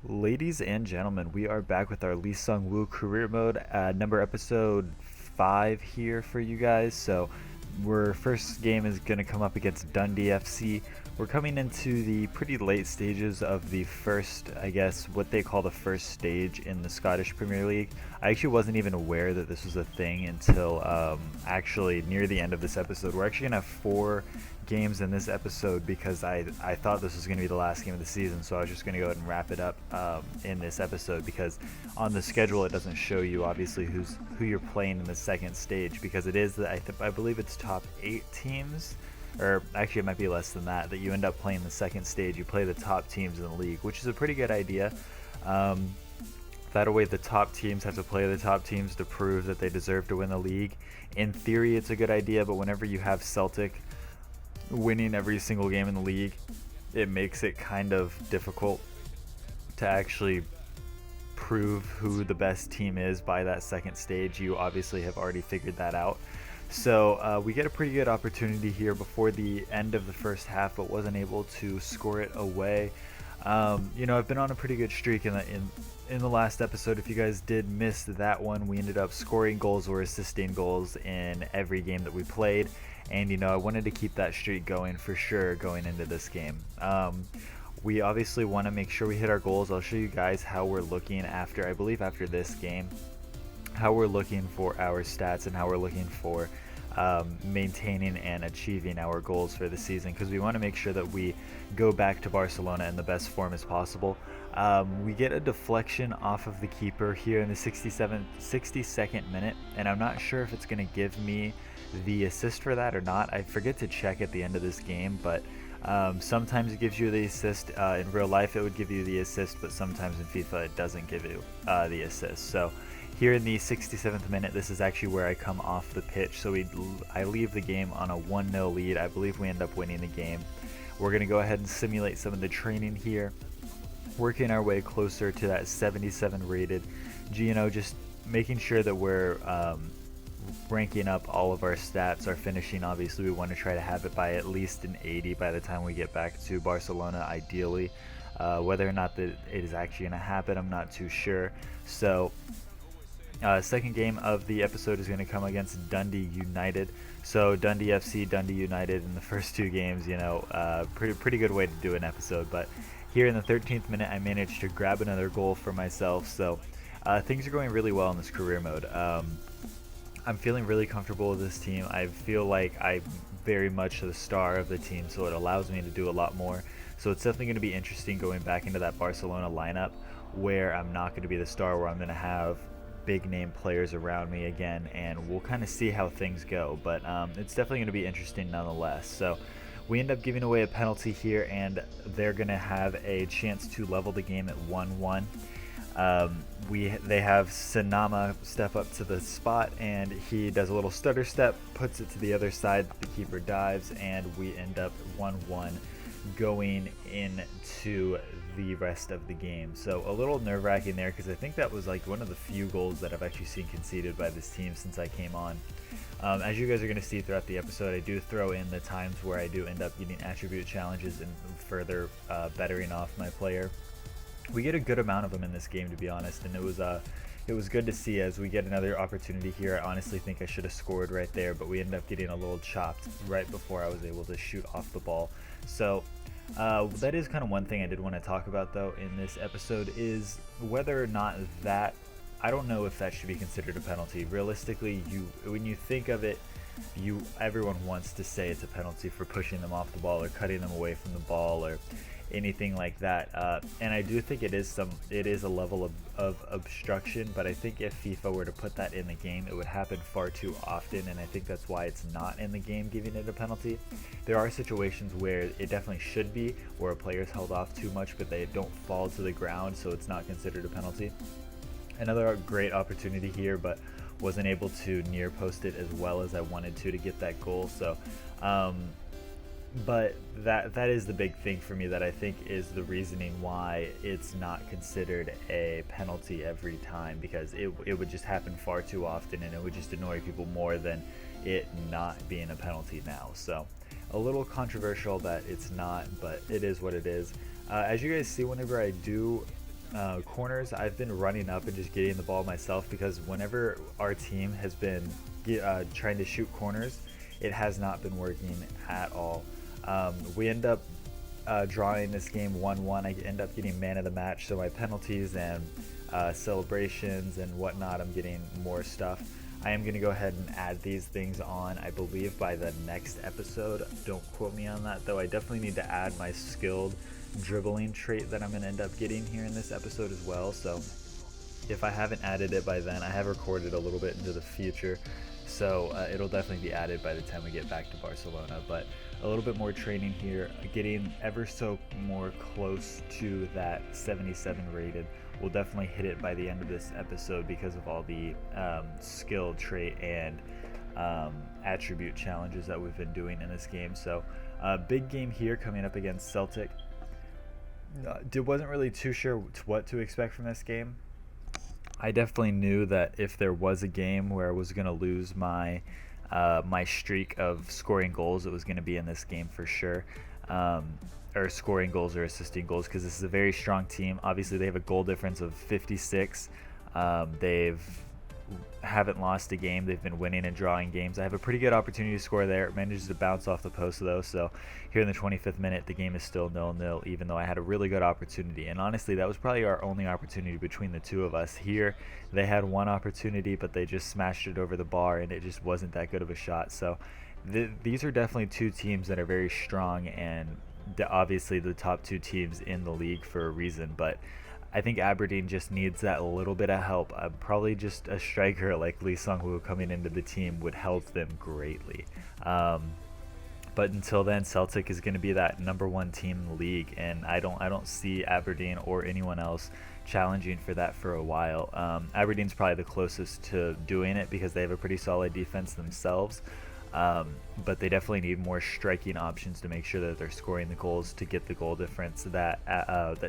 Ladies and gentlemen, we are back with our seung-woo career mode number episode 5 here for you guys. So, our first game is going to come up against Dundee FC. We're coming into the pretty late stages of the first, I guess, what they call the first stage in the Scottish Premier League. I actually wasn't even aware that this was a thing until actually near the end of this episode. We're actually going to have 4 games in this episode because I thought this was going to be the last game of the season, so I was just going to go ahead and wrap it up in this episode because on the schedule it doesn't show you obviously who you're playing in the second stage, because it is I believe it's top 8 teams, or actually it might be less than that you end up playing the second stage. You play the top teams in the league, which is a pretty good idea. That way the top teams have to play the top teams to prove that they deserve to win the league. In theory it's a good idea, but whenever you have Celtic winning every single game in the league, it makes it kind of difficult to actually prove who the best team is by that second stage. You obviously have already figured that out. So we get a pretty good opportunity here before the end of the first half, but wasn't able to score it away. I've been on a pretty good streak in the last episode. If you guys did miss that one, we ended up scoring goals or assisting goals in every game that we played. And I wanted to keep that streak going for sure going into this game. We obviously want to make sure we hit our goals. I'll show you guys how we're looking after this game, how we're looking for our stats and how we're looking for maintaining and achieving our goals for the season, because we want to make sure that we go back to Barcelona in the best form as possible. We get a deflection off of the keeper here in the 62nd minute, and I'm not sure if it's going to give me the assist for that or not. I forget to check at the end of this game, but sometimes it gives you the assist. In real life it would give you the assist, but sometimes in FIFA it doesn't give you the assist. So here in the 67th minute, this is actually where I come off the pitch. So I leave the game on a 1-0 lead. I believe we end up winning the game. We're going to go ahead and simulate some of the training here, working our way closer to that 77 rated. Just making sure that we're ranking up all of our stats. Our finishing, obviously we want to try to have it by at least an 80 by the time we get back to Barcelona, ideally. Whether or not that it is actually going to happen, I'm not too sure. So second game of the episode is going to come against Dundee United. So Dundee FC, Dundee United in the first 2 games, pretty good way to do an episode. But here in the 13th minute I managed to grab another goal for myself. So things are going really well in this career mode. I'm feeling really comfortable with this team. I feel like I'm very much the star of the team, so it allows me to do a lot more. So it's definitely going to be interesting going back into that Barcelona lineup where I'm not going to be the star, where I'm going to have big name players around me again, and we'll kind of see how things go. But it's definitely going to be interesting nonetheless. So we end up giving away a penalty here, and they're going to have a chance to level the game at 1-1. They have Sanama step up to the spot, and he does a little stutter step, puts it to the other side, the keeper dives, and we end up 1-1 going into the rest of the game. So a little nerve-wracking there, because I think that was like one of the few goals that I've actually seen conceded by this team since I came on. As you guys are going to see throughout the episode, I do throw in the times where I do end up getting attribute challenges and further bettering off my player. We get a good amount of them in this game, to be honest, and it was good to see as we get another opportunity here. I honestly think I should have scored right there, but we end up getting a little chopped right before I was able to shoot off the ball. So that is kind of one thing I did want to talk about though in this episode, is whether or not that, I don't know if that should be considered a penalty. Realistically, when you think of it, everyone wants to say it's a penalty for pushing them off the ball or cutting them away from the ball or anything like that, and I do think it is a level of obstruction, but I think if FIFA were to put that in the game, it would happen far too often, and I think that's why it's not in the game giving it a penalty. There are situations where it definitely should be, where a player's held off too much but they don't fall to the ground, so it's not considered a penalty. Another great opportunity here, but wasn't able to near post it as well as I wanted to get that goal. So but that is the big thing for me that I think is the reasoning why it's not considered a penalty every time, because it would just happen far too often and it would just annoy people more than it not being a penalty now. So a little controversial that it's not, but it is what it is. As you guys see, whenever I do corners, I've been running up and just getting the ball myself, because whenever our team has been trying to shoot corners, it has not been working at all. We end up drawing this game 1-1. I end up getting man of the match, so my penalties and celebrations and whatnot, I'm getting more stuff. I am going to go ahead and add these things on, I believe, by the next episode. Don't quote me on that, though. I definitely need to add my skilled dribbling trait that I'm going to end up getting here in this episode as well. So if I haven't added it by then, I have recorded a little bit into the future, so it'll definitely be added by the time we get back to Barcelona. But a little bit more training here, getting ever so more close to that 77 rated. We'll definitely hit it by the end of this episode because of all the skill trait and attribute challenges that we've been doing in this game. So big game here coming up against Celtic. Wasn't really too sure what to expect from this game. I definitely knew that if there was a game where I was going to lose my my streak of scoring goals, it was going to be in this game for sure. Or scoring goals or assisting goals, because this is a very strong team. Obviously, they have a goal difference of 56. Haven't lost a game. They've been winning and drawing games. I have a pretty good opportunity to score there. It manages to bounce off the post, though. So here in the 25th minute, the game is still 0-0, even though I had a really good opportunity. And honestly, that was probably our only opportunity between the two of us. Here, they had one opportunity, but they just smashed it over the bar, and it just wasn't that good of a shot. So these are definitely two teams that are very strong, and obviously the top two teams in the league for a reason. But I think Aberdeen just needs that little bit of help. Probably just a striker like SEUNGWOO coming into the team would help them greatly. But until then, Celtic is going to be that #1 team in the league, and I don't see Aberdeen or anyone else challenging for that for a while. Aberdeen's probably the closest to doing it because they have a pretty solid defense themselves. But they definitely need more striking options to make sure that they're scoring the goals to get the goal difference that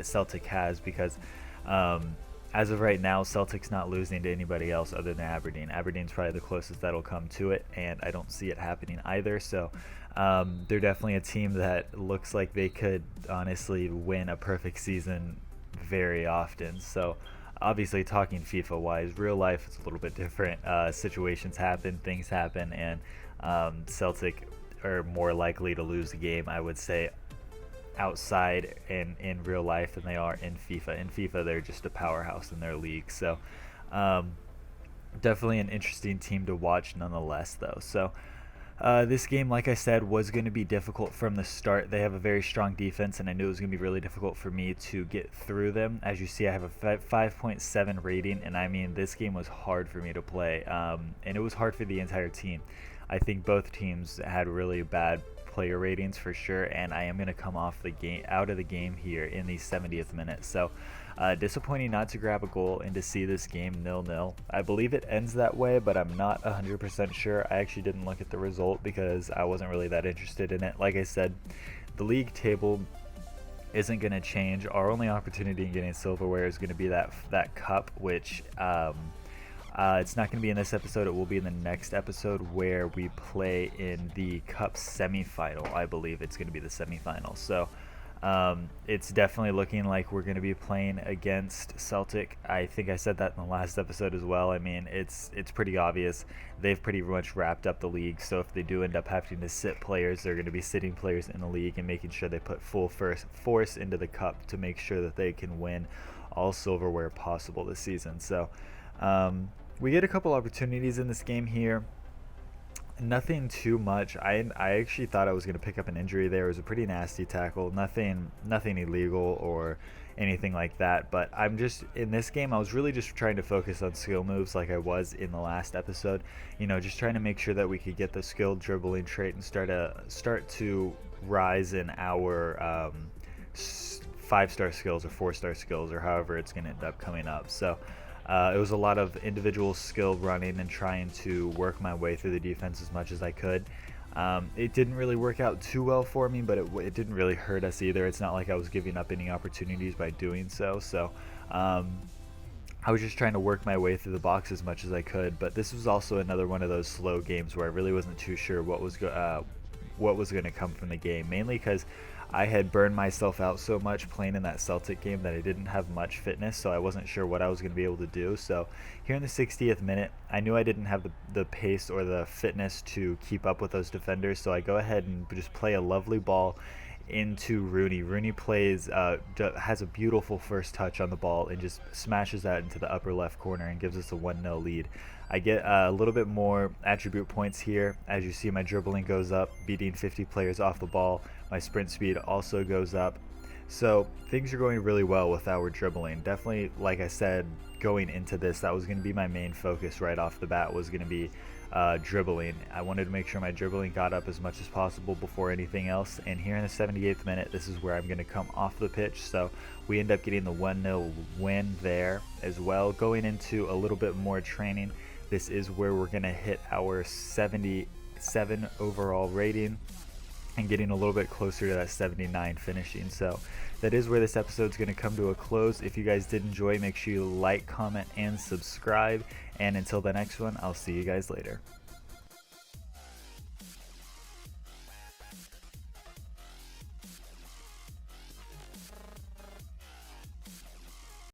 Celtic has, because as of right now, Celtic's not losing to anybody else other than Aberdeen. Aberdeen's probably the closest that'll come to it, and I don't see it happening either. So they're definitely a team that looks like they could honestly win a perfect season very often. So obviously, talking FIFA wise, real life it's a little bit different. Situations happen, things happen, and Celtic are more likely to lose the game, I would say, outside in real life than they are in FIFA. In FIFA, they're just a powerhouse in their league. So definitely an interesting team to watch nonetheless, though. So this game, like I said, was going to be difficult from the start. They have a very strong defense, and I knew it was going to be really difficult for me to get through them. As you see, I have a 5.7 rating, and I mean, this game was hard for me to play, and it was hard for the entire team. I think both teams had really bad player ratings for sure, and I am going to come out of the game here in the 70th minute. So disappointing not to grab a goal and to see this game 0-0. I believe it ends that way, but I'm not 100% sure. I actually didn't look at the result because I wasn't really that interested in it. Like I said, the league table isn't going to change. Our only opportunity in getting silverware is going to be that cup, which it's not going to be in this episode. It will be in the next episode where we play in the cup semifinal. I believe it's going to be the semifinal. So it's definitely looking like we're going to be playing against Celtic. I think I said that in the last episode as well. I mean, it's pretty obvious. They've pretty much wrapped up the league. So if they do end up having to sit players, they're going to be sitting players in the league and making sure they put full force into the cup to make sure that they can win all silverware possible this season. So we get a couple opportunities in this game here. Nothing too much. I actually thought I was going to pick up an injury there. It was a pretty nasty tackle. Nothing illegal or anything like that. But I'm just, in this game, I was really just trying to focus on skill moves like I was in the last episode. You know, just trying to make sure that we could get the skilled dribbling trait and start to rise in our 5-star skills or 4-star skills, or however it's going to end up coming up. So it was a lot of individual skill running and trying to work my way through the defense as much as I could. It didn't really work out too well for me, but it didn't really hurt us either. It's not like I was giving up any opportunities by doing so. So I was just trying to work my way through the box as much as I could. But this was also another one of those slow games where I really wasn't too sure what was going to come from the game, mainly because I had burned myself out so much playing in that Celtic game that I didn't have much fitness, so I wasn't sure what I was going to be able to do. So here in the 60th minute, I knew I didn't have the pace or the fitness to keep up with those defenders, so I go ahead and just play a lovely ball into Rooney. Rooney plays, has a beautiful first touch on the ball and just smashes that into the upper left corner and gives us a 1-0 lead. I get a little bit more attribute points here. As you see, my dribbling goes up, beating 50 players off the ball. My sprint speed also goes up. So things are going really well with our dribbling. Definitely, like I said, going into this, that was going to be my main focus right off the bat, was going to be dribbling. I wanted to make sure my dribbling got up as much as possible before anything else. And here in the 78th minute, this is where I'm going to come off the pitch. So we end up getting the 1-0 win there as well. Going into a little bit more training, this is where we're going to hit our 77 overall rating and getting a little bit closer to that 79 finishing. So that is where this episode is going to come to a close. If you guys did enjoy, make sure you like, comment, and subscribe. And until the next one, I'll see you guys later.